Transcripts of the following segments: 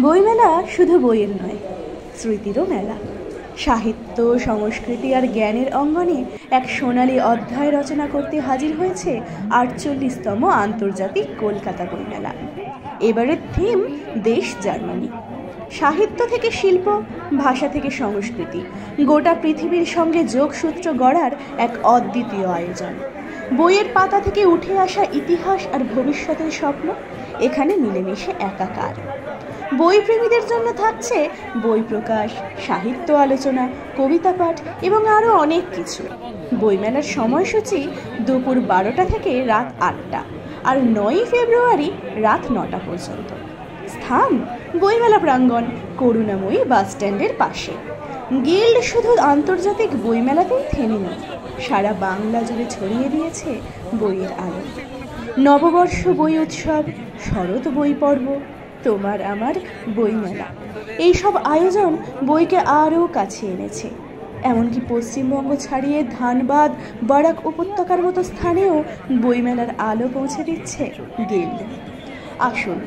বইমেলা শুধু বইয়ের নয়, স্মৃতিরও মেলা। সাহিত্য, সংস্কৃতি আর জ্ঞানের অঙ্গনে এক সোনালী অধ্যায় রচনা করতে হাজির হয়েছে ৪৮তম আন্তর্জাতিক কলকাতা বইমেলা। এবারের থিম দেশ জার্মানি। সাহিত্য থেকে শিল্প, ভাষা থেকে সংস্কৃতি, গোটা পৃথিবীর সঙ্গে যোগসূত্র গড়ার এক অদ্বিতীয় আয়োজন। বইয়ের পাতা থেকে উঠে আসা ইতিহাস আর ভবিষ্যতের স্বপ্ন এখানে মিলেমিশে একাকার। বইপ্রেমীদের জন্য থাকছে বই প্রকাশ, সাহিত্য আলোচনা, কবিতা পাঠ এবং আরও অনেক কিছু। বইমেলার সময়সূচি দুপুর 12টা থেকে রাত 8টা আর 9ই ফেব্রুয়ারি রাত 9টা পর্যন্ত। স্থান বইমেলা প্রাঙ্গণ, করুণাময়ী বাস স্ট্যান্ডের পাশে। গিল্ড শুধু আন্তর্জাতিক বইমেলাতেই থেমে নেই, সারা বাংলা জুড়ে ছড়িয়ে দিয়েছে বইয়ের আলো। নববর্ষ বই উৎসব, শরৎ বই পর্ব, তোমার আমার বইমেলা, এইসব আয়োজন বইকে আরও কাছে এনেছে। এমনকি পশ্চিমবঙ্গ ছাড়িয়ে ধানবাদ, বরাক উপত্যকার মতো স্থানেও বইমেলার আলো পৌঁছে দিচ্ছে গিল্ড। আসুন,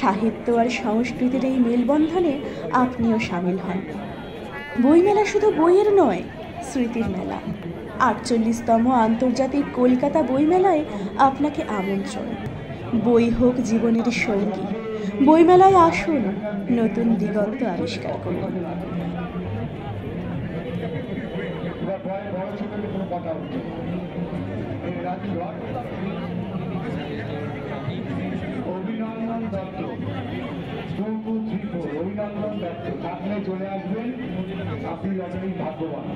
সাহিত্য আর সংস্কৃতির এই মেলবন্ধনে আপনিও সামিল হন। বইমেলা শুধু বইয়ের নয়, স্মৃতির মেলা। ৪৮তম আন্তর্জাতিক কলকাতা বইমেলায় আপনাকে আমন্ত্রণ। বই হোক জীবনের সঙ্গী। বইমেলায় আসুন, নতুন দিগন্ত আবিষ্কার করুন। অভিনন্দন দত্ত, অভিনন্দন দত্ত, আপনি চলে আসবেন, আপনি লটারি ভাগ্যবান।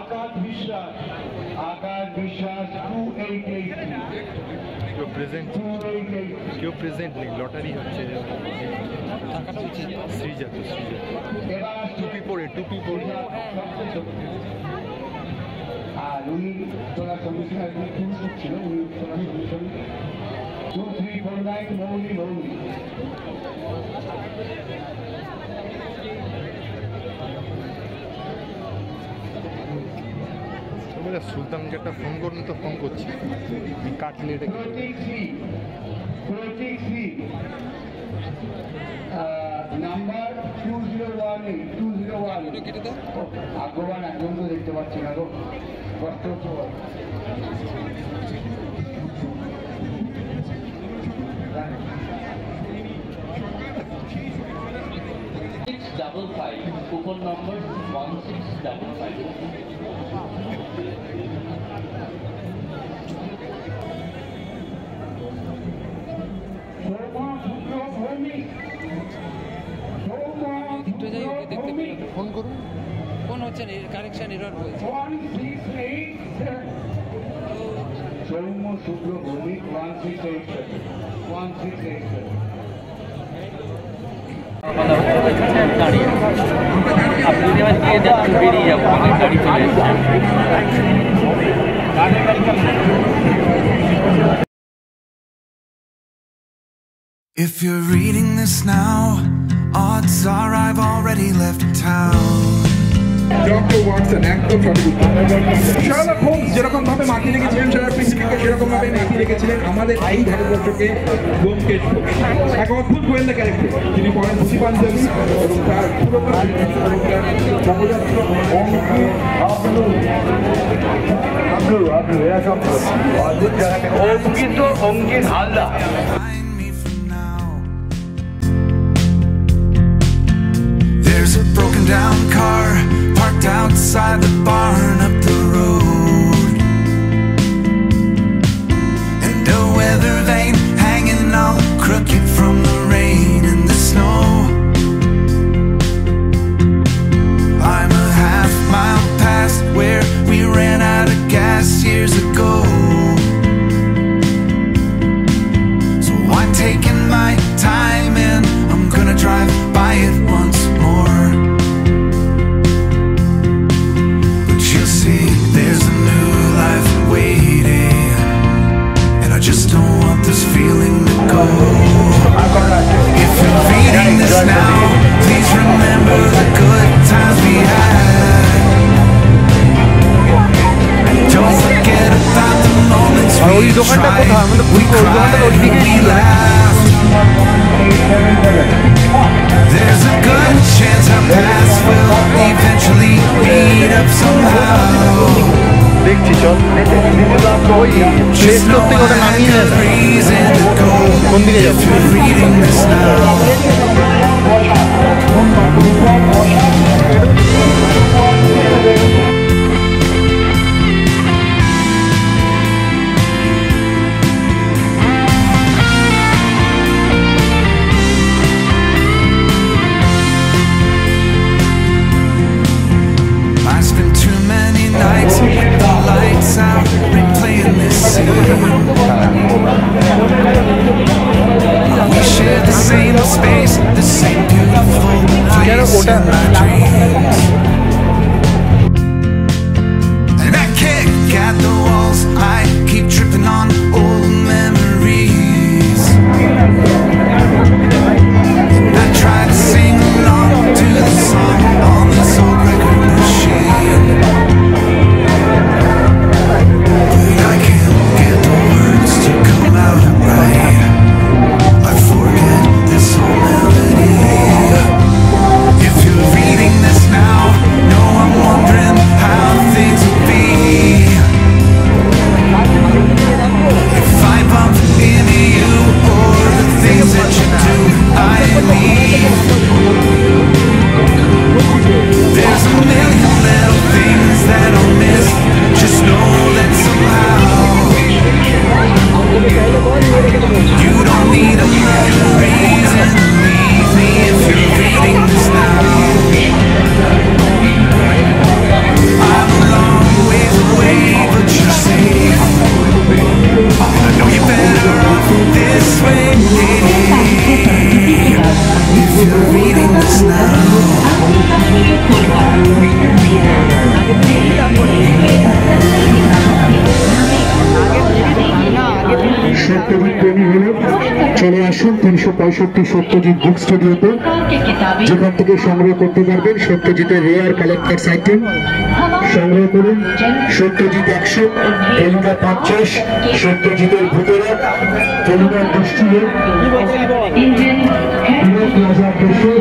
আকাশ বিশ্বাস, আকাশ বিশ্বাস 2883। কেউ প্রেজেন্ট নেই, লটারি হচ্ছে। শ্রীজাত টুপি পরে আর উনি তোলা কমিশনার ছিল, উনি তোলা কমিশন 2349 মৌলি। সুলতানকে একটা ফোন করুন, তো ফোন করছি, কাটলে এটা নাম্বার 2018 ভাগ্যবান একজন তো দেখতে পাচ্ছি না গো, কষ্ট হচ্ছে। 655, কুপন নম্বর 1655। ফোন করুন, ফোন হচ্ছে না, কানেকশন এরর বলছে। সৌম্য শুক্র ভৌমিক 1687। দাঁড়িয়ে আপনি যদি আমার দিয়ে দেন, আমি বেরিয়ে যাবো, অনেক গাড়ি চলে এসছে। If you're reading this now, odds are I've already left town. Doctor Watson একদম সঠিক উত্তর। শার্লক হোমস যেরকম ভাবে মাটি রেখেছিলেন সারা পৃথিবীকে, সেরকম ভাবে মাটি রেখেছিলেন আমাদের এই ভারতবর্ষকে ব্যোমকেশ বক্সী। এক অদ্ভুত গোয়েন্দা ক্যারেক্টার, তিনি পড়েন ধুতি পাঞ্জাবি এবং তার অঙ্কিত Haldar. There's a broken down car parked outside the barn up the road, and a weather vane hanging all crooked from the rain and the snow. I'm a half-mile past where we ran out of gas years ago, so I'm taking my time and I'm gonna drive by it once more. But you'll see there's a new life waiting, and I just don't want this cried and we laughed. There's a good chance our paths will eventually meet up somehow. দেখছি চল ওই play store থেকে ওটা নামিয়ে নেয় কোন দিকে যাবো চলে আসুন 365 সত্যজিৎ বুক স্টুডিওতে, যেখান থেকে সংগ্রহ করতে পারবেন সত্যজিতের রেয়ার কালেক্টার্স আইটেম। সংগ্রহ করুন সত্যজিৎ 100, তেলুগা 50, সত্যজিতের ভূতেরা, তেলুগা দৃষ্টিতে, প্লাজা 200,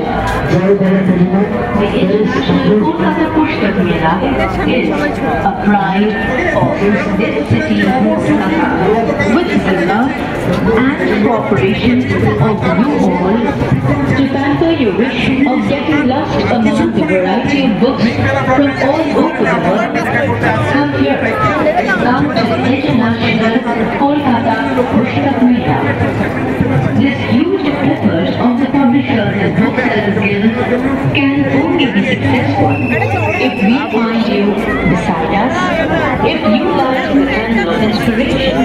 জয় বাবা তেলুগা। Kolkata Pushpak Mela is a pride of this city with the love and cooperation of you all to pamper your wish of getting lost among the variety of books from all over the world. Come here, come to the International Kolkata Pushpak Mela. This huge effort of the publishers and booksellers guild can only be successful if we find you beside us, if you light the candle of inspiration.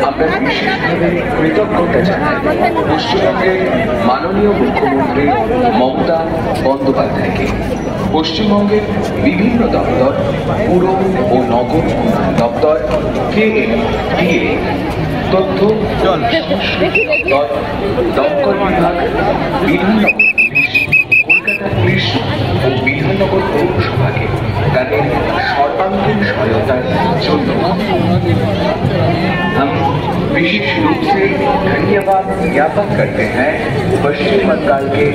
আমরা বিশেষভাবে কৃতজ্ঞতা জানাই পশ্চিমবঙ্গের মাননীয় মুখ্যমন্ত্রী মমতা বন্দ্যোপাধ্যায়কে, পশ্চিমবঙ্গের বিভিন্ন দপ্তর, পুর ও নগর উন্নয়ন দপ্তর, KMDA, তথ্য দমকল বিভাগ, বিধাননগর পুলিশ, কলকাতা পুলিশ ও বিধাননগর পৌরসভাকে তাদের সর্বাঙ্গীন সহায়তার জন্য हम विशेष रूप से धन्यवाद ज्ञापन करते हैं पश्चिम बंगाल के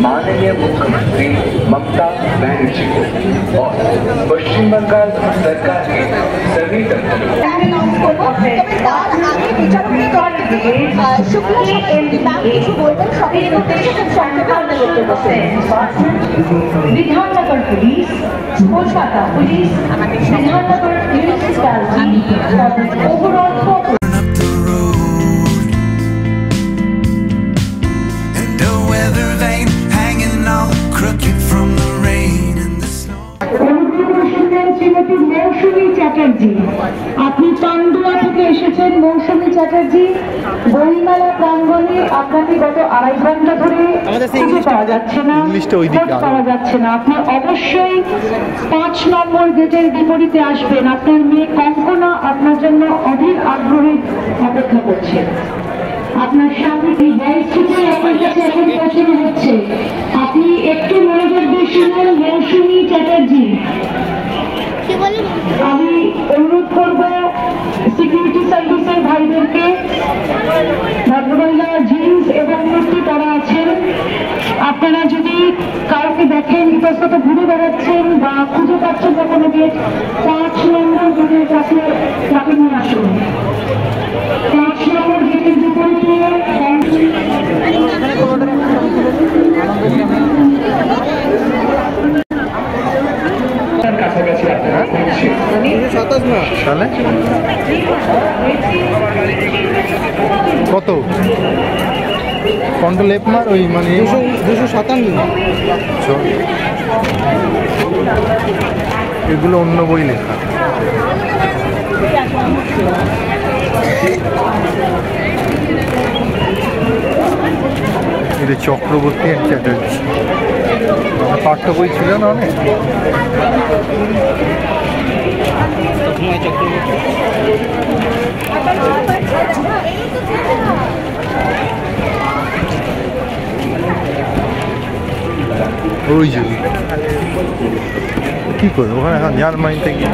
माननीय मुख्यमंत्री ममता बनर्जी को और पश्चिम बंगाल सरकार के सभी दफ्तरों Bidhannagar police, Kolkata police, Bidhannagar municipality overall Mousumi Chatterjee, আপনি পান্ডুয়া থেকে এসেছেন। মৌসুমী চ্যাটার্জি, বইমেলা প্রাঙ্গণে আপনাকে গত 2.5 ঘন্টা ধরে খুঁজে পাওয়া যাচ্ছে না, পাওয়া যাচ্ছে না। আপনি অবশ্যই 5 নম্বর গেটের বিপরীতে আসবেন। আপনার মেয়ে কঙ্কনা আপনার জন্য অধীর আগ্রহে অপেক্ষা করছে। আপনার সামনে আপনার কাছে এখন পৌঁছানো হচ্ছে। আপনি একটু মনোযোগ দিয়ে শুনুন। মৌসুমী চ্যাটার্জি, আমি অনুরোধ করবো সিকিউরিটি সার্ভিস অফিসার ভাইদেরকে ভদ্রমহিলা জিন্স এবং কুর্তি পরা আছেন। আপনারা যদি কাউকে দেখেন ইতস্তত ঘুরে বেড়াচ্ছেন বা খুঁজে পাচ্ছেন না কোনো গেট, 5 নম্বর গেটের কাছে তাকে নিয়ে আসুন। 5 নম্বর গেটের বিপরীতে কাছাকাছি আপনারা তাহলে কত কন্ট্রোল লেফট মার ওই মানে 257 এগুলো অন্য বই লেখা। এটা চক্রবর্তী অ্যান্ড চ্যাটার্জি পাঠ্য বই ছিল না অনেক। ওই যে কি করে ওখানে এখন জার্মানি থেকে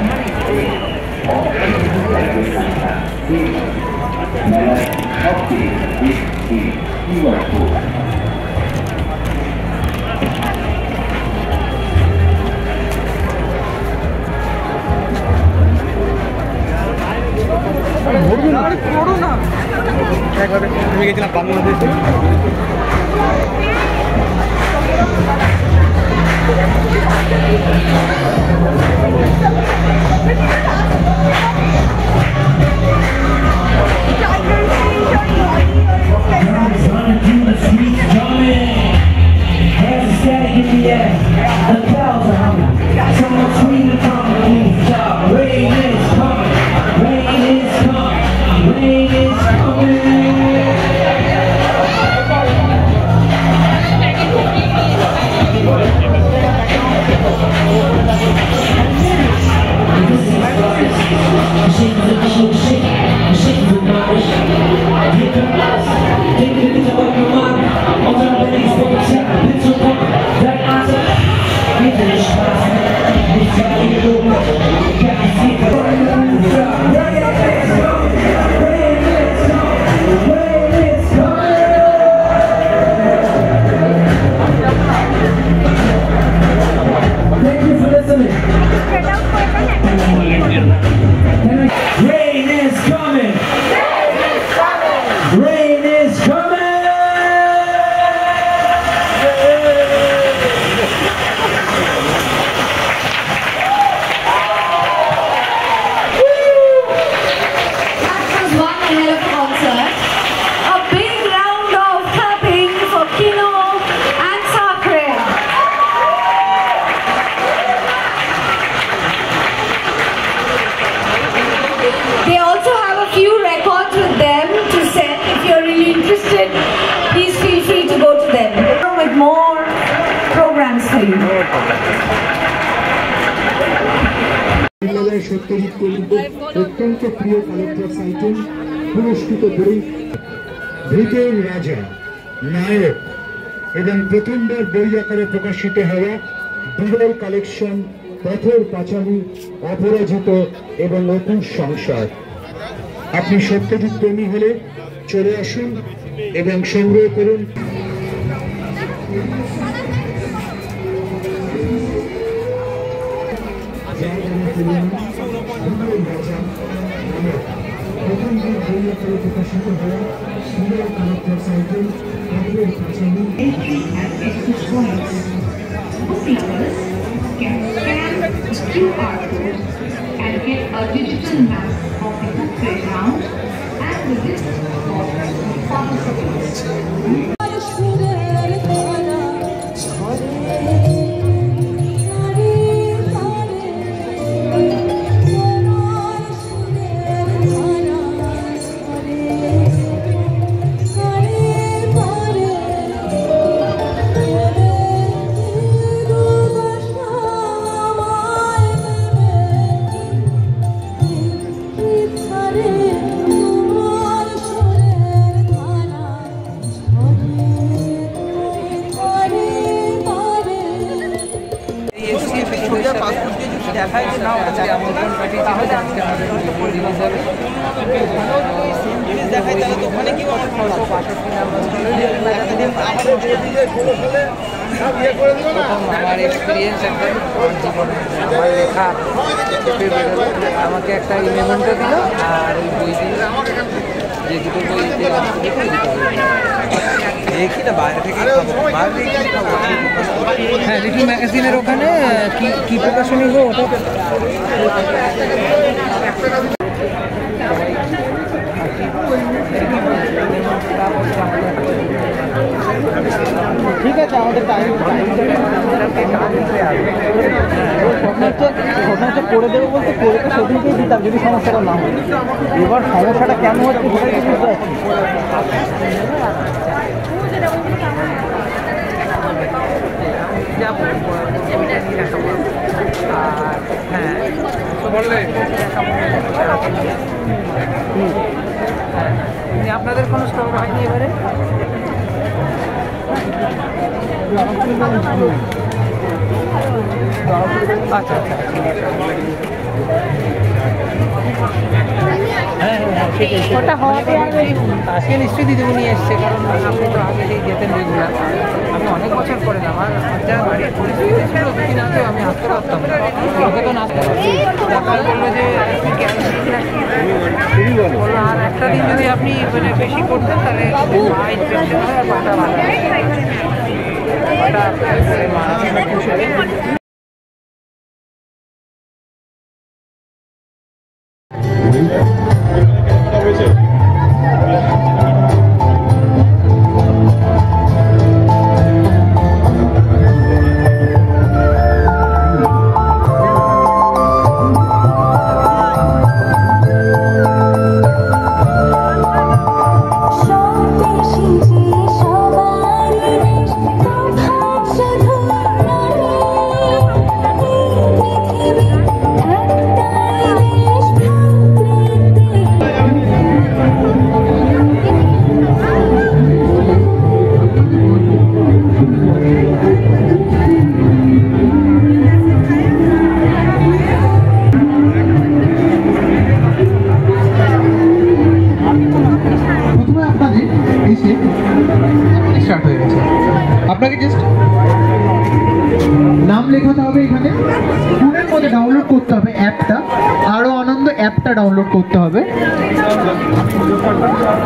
আমি গেছিলাম বাংলাদেশে। সত্যজিৎ অত্যন্ত প্রিয় কালেক্টর আইটেম পুরস্কৃত বই ভূতের রাজা নায়ক এবং প্রথমবার বই আকারে প্রকাশিত হওয়া বিরল কালেকশন পথের পাঁচালী অপরাজিত এবং নতুন সংসার। আপনি সত্যজিৎ প্রেমী হলে চলে আসুন এবং সংগ্রহ করুন। Entry and exit points. Bookkeepers can scan the QR code and get a digital map of the book playground and the list of participants. দেখায় যে না ওটা আমন্ত্রণ পাঠিয়েছি তাহলে আমি রিলিজ হবে দেখাই তাহলে তো ওখানে কি আমার 662 নাম্বার আমার এক্সপিরিয়েন্স একদম জীবনে আমার লেখা আমাকে একটা ইমেমেন্টও দিল আর ওই বই দিল যে দুটো বই দেখি না বাইরে থেকে হ্যাঁ লিটল ম্যাগাজিনের ওখানে কি প্রকাশনী গো ওটা ঠিক আছে আমাদের ঘটনাটা করে দেবো বলতে করে তো সেদিনকেই দিতাম যদি সমস্যাটা না হয় এবার সমস্যাটা কেমন হচ্ছে সেটাই তো বুঝতে পারছি হ্যাঁ আপনাদের কোনো স্টক হয়নি এবারে আচ্ছা আচ্ছা হ্যাঁ ওটা হবে আজকে নিশ্চয়ই দিদিমণি নিয়ে এসছে কারণ আপনি তো আগে যেতেন রেগুলার আমি অনেক বছর পরে না আমার যা বাড়ির পরিস্থিতি ছিল দুদিন আগে আমি আসতে পারতাম না ওকে তো নাচতে পারছি ডাক্তার বললো যে বললো আর একটা দিন যদি আপনি মানে বেশি করতেন তাহলে ইনফেকশন হয় আর পাটা ভালো স্টার্ট হয়ে গেছে আপনাকে জাস্ট নাম লেখাতে হবে এখানে ফোনের মধ্যে ডাউনলোড করতে হবে অ্যাপটা আরো আনন্দ অ্যাপটা ডাউনলোড করতে হবে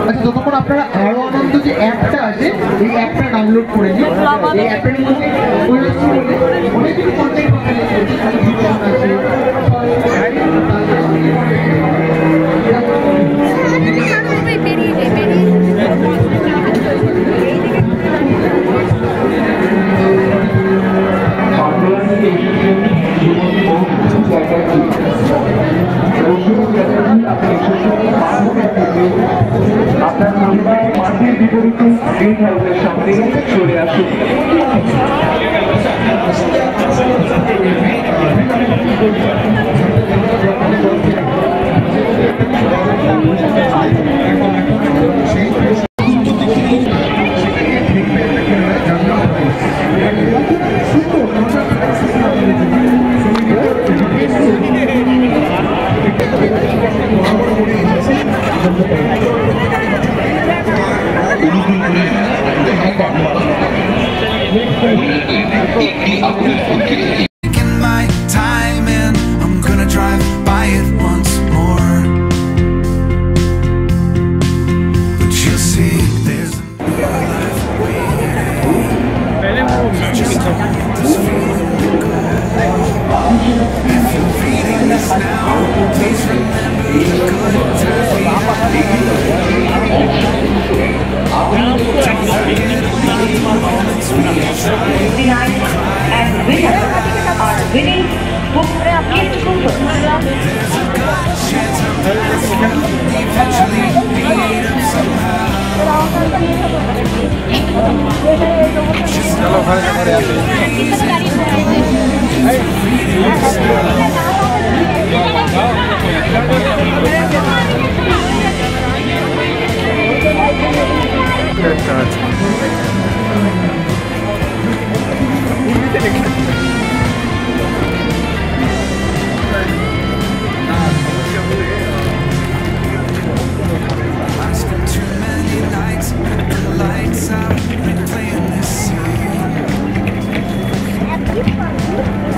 আচ্ছা যতক্ষণ আপনারা আরো আনন্দ যে অ্যাপটা আছে এই অ্যাপটা ডাউনলোড করে নিন এই অ্যাপের মধ্যে অনেক কিছু কন্টেন্ট আপনার পরিবার মাঠের বিপরীতে গ্রিন হাউসের সামনে চলে আসুন Taking my time and I'm gonna drive by it once more. But you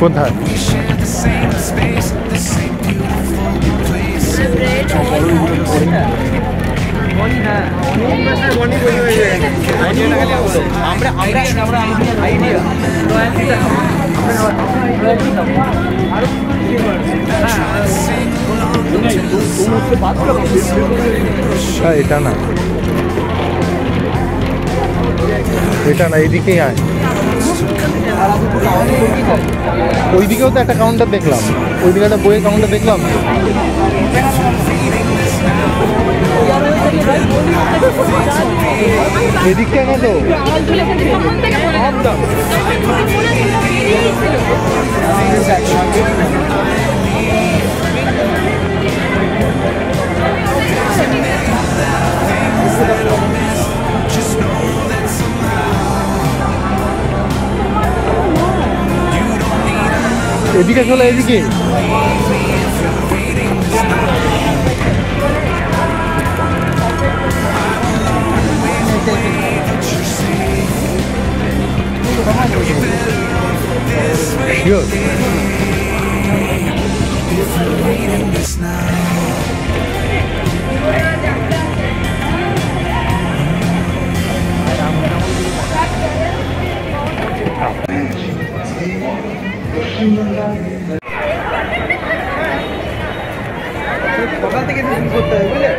কোথায়? এটা না, এটা না, এইদিকেই আয়। ওইদিকেও তো একটা কাউন্টার দেখলাম, ওইদিকে একটা বইয়ের কাউন্টার দেখলাম। এদিকটা না তো, এদিকে চলে, এদিকে। Sure. সকাল থেকে শুরু করতে হবে, বুঝলে?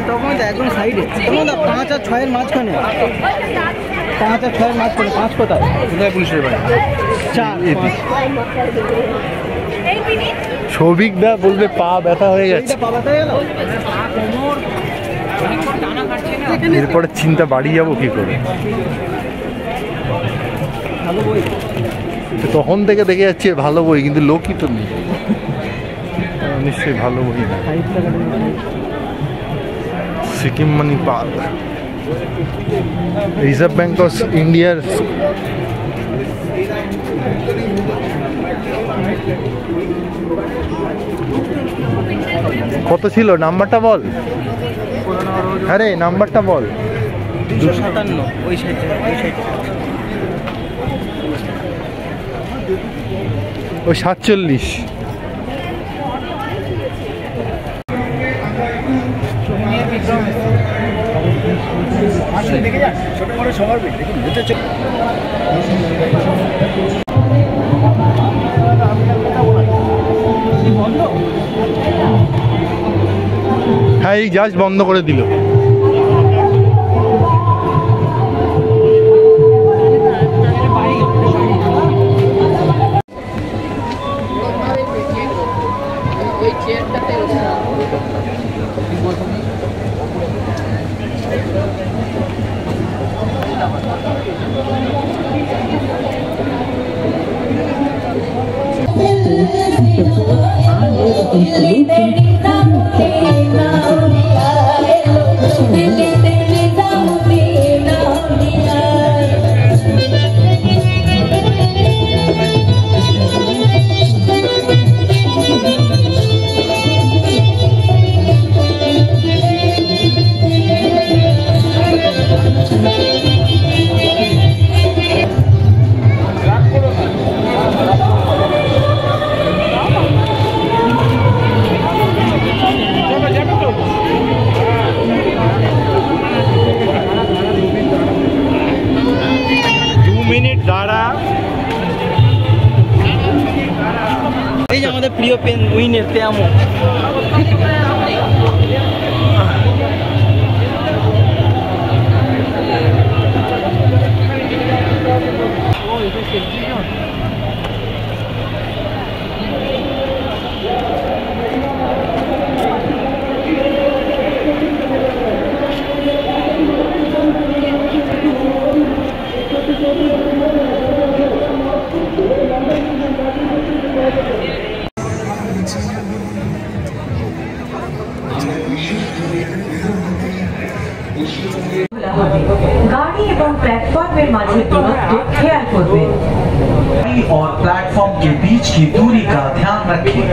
তখন একদম সাইডে, তখন 5 আর 6-এর মাঝখানে, 5 আর 6-এর মাঝখানে। 5 কোথায়? কোথায় পুলিশের বাড়ি? 4 সৌভিক দা বলবে পা ব্যথা হয়ে গেছে, এরপরে চিন্তা বাড়ি যাবো কি করে। তখন থেকে দেখে যাচ্ছে ভালো বই, কিন্তু লোকই তো নেই। নিশ্চয়ই ভালো বই না। সিকিম মানি পার্ক, রিজার্ভ ব্যাঙ্ক অফ ইন্ডিয়ার কত ছিল? নাম্বারটা বল। আরে নাম্বারটা বল। 257 ওই সাইডে, ওই সাইডে। ওই 47। হ্যাঁ, এই জাস্ট বন্ধ করে দিল। এই যে আমাদের প্রিয় পেন উইনের তেমন गाड़ी एवं प्लेटफॉर्मेर माझे दूरत्व ख्याल करबेन और प्लेटफॉर्म के बीच की दूरी का ध्यान रखें।